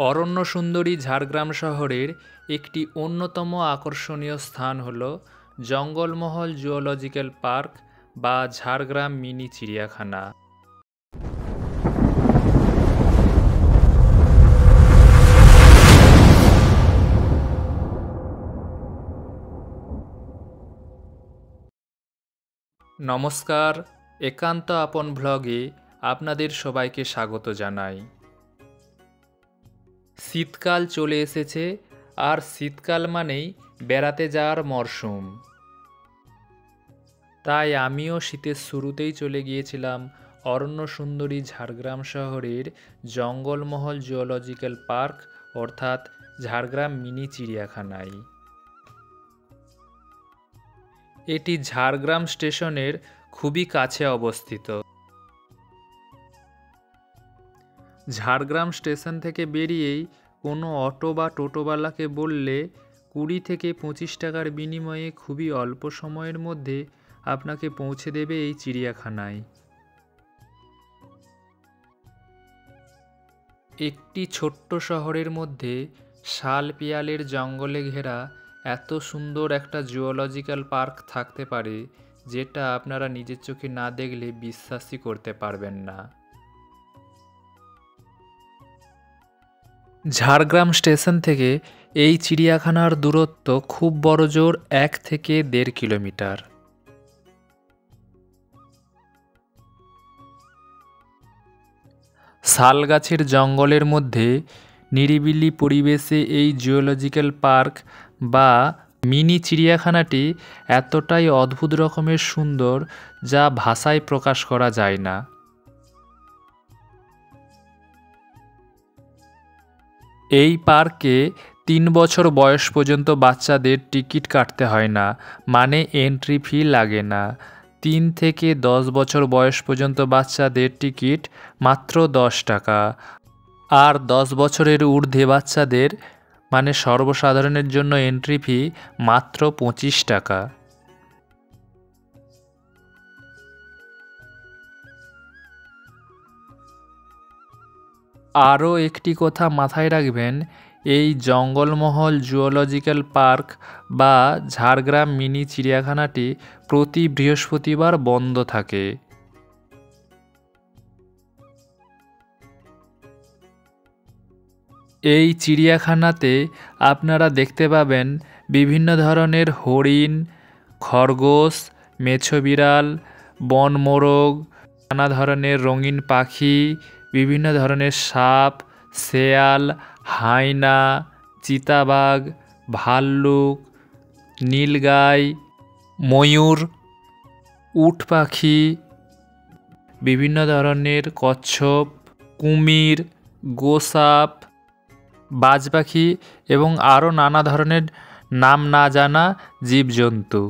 অরণ্য সুন্দরী ঝাড়গ্রাম শহরের একটি অন্যতম আকর্ষণীয় স্থান হল জঙ্গলমহল জুওলজিক্যাল পার্ক বা ঝাড়গ্রাম মিনি চিড়িয়াখানা। নমস্কার, একান্ত আপন ব্লগে আপনাদের সবাইকে স্বাগত জানাই। শীতকাল চলে এসেছে, আর শীতকাল মানেই বেড়াতে যাওয়ার মরশুম। তাই আমিও শীতের শুরুতেই চলে গিয়েছিলাম অরণ্য সুন্দরী ঝাড়গ্রাম শহরের জঙ্গলমহল জুওলজিক্যাল পার্ক অর্থাৎ ঝাড়গ্রাম মিনি চিড়িয়াখানায়। এটি ঝাড়গ্রাম স্টেশনের খুবই কাছে অবস্থিত। ঝাড়গ্রাম স্টেশন থেকে বেরিয়েই কোনো অটো বা টোটোওয়ালাকে বললে 20 থেকে 25 টাকার বিনিময়ে খুবই অল্প সময়ের মধ্যে আপনাকে পৌঁছে দেবে এই চিড়িয়াখানায়। একটি ছোট্ট শহরের মধ্যে শাল পিয়ালের জঙ্গলে ঘেরা এত সুন্দর একটা জুওলজিক্যাল পার্ক থাকতে পারে, যেটা আপনারা নিজের চোখে না দেখলে বিশ্বাসই করতে পারবেন না। ঝাড়গ্রাম স্টেশন থেকে এই চিড়িয়াখানার দূরত্ব খুব বড়জোর 1 থেকে 1.5 কিলোমিটার। শাল গাছের জঙ্গলের মধ্যে নিরিবিলি পরিবেশে এই জুওলজিক্যাল পার্ক বা মিনি চিড়িয়াখানাটি এতটাই অদ্ভুত রকমের সুন্দর, যা ভাষায় প্রকাশ করা যায় না। এই পার্কে 3 বছর বয়স পর্যন্ত বাচ্চাদের টিকিট কাটতে হয় না, মানে এন্ট্রি ফি লাগে না। 3 থেকে 10 বছর বয়স পর্যন্ত বাচ্চাদের টিকিট মাত্র 10 টাকা, আর 10 বছরের ঊর্ধ্বে বাচ্চাদের মানে সর্বসাধারণের জন্য এন্ট্রি ফি মাত্র 25 টাকা। আরও একটি কথা মাথায় রাখবেন, এই জঙ্গলমহল জুওলজিক্যাল পার্ক বা ঝাড়গ্রাম মিনি চিড়িয়াখানাটি প্রতি বৃহস্পতিবার বন্ধ থাকে। এই চিড়িয়াখানাতে আপনারা দেখতে পাবেন বিভিন্ন ধরনের হরিণ, খরগোশ, মেছো বিড়াল, বনমোরগ, নানা ধরনের রঙিন পাখি, বিভিন্ন ধরনের সাপ, শেয়াল, হায়না, চিতাবাঘ, ভাল্লুক, নীলগাই, ময়ূর, উট পাখি, বিভিন্ন ধরনের কচ্ছপ, কুমির, গোসাপ, বাজ পাখি এবং আরও নানা ধরনের নাম না জানা জীবজন্তু।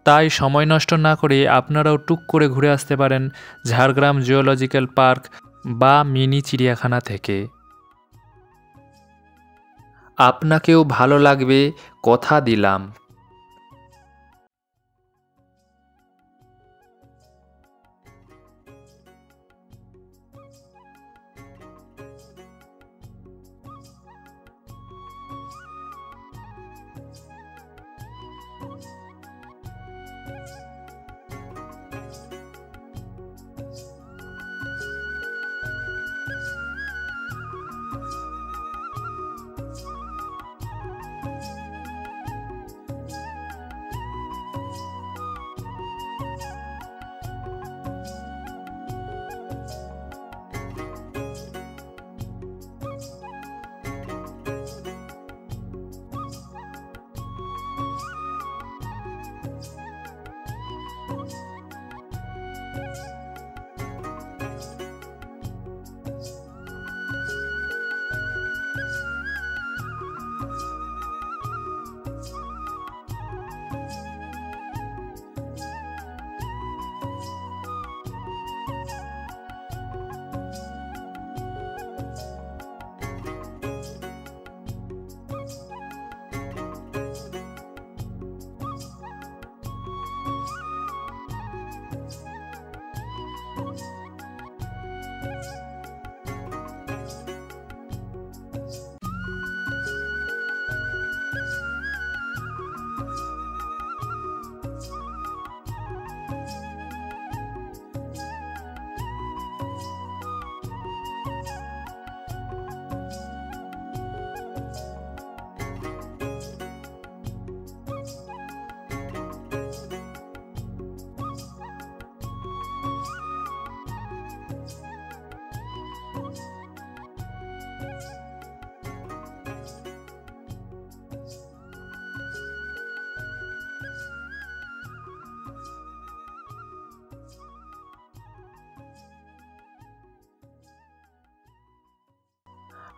তাই সময় নষ্ট না করে আপনারাও টুক করে ঘুরে আসতে পারেন ঝাড়গ্রাম জুওলজিক্যাল পার্ক বা মিনি চিড়িয়াখানা থেকে। আপনাকেও ভালো লাগবে, কথা দিলাম।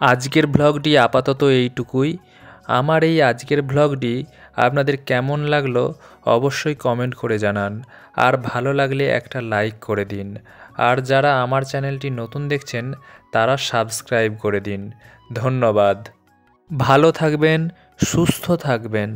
আজকের ব্লগটি আপাতত এইটুকুই। আমার এই আজকের ব্লগটি আপনাদের কেমন লাগলো অবশ্যই কমেন্ট করে জানান, আর ভালো লাগলে একটা লাইক করে দিন, আর যারা আমার চ্যানেলটি নতুন দেখছেন তারা সাবস্ক্রাইব করে দিন। ধন্যবাদ। ভালো থাকবেন, সুস্থ থাকবেন।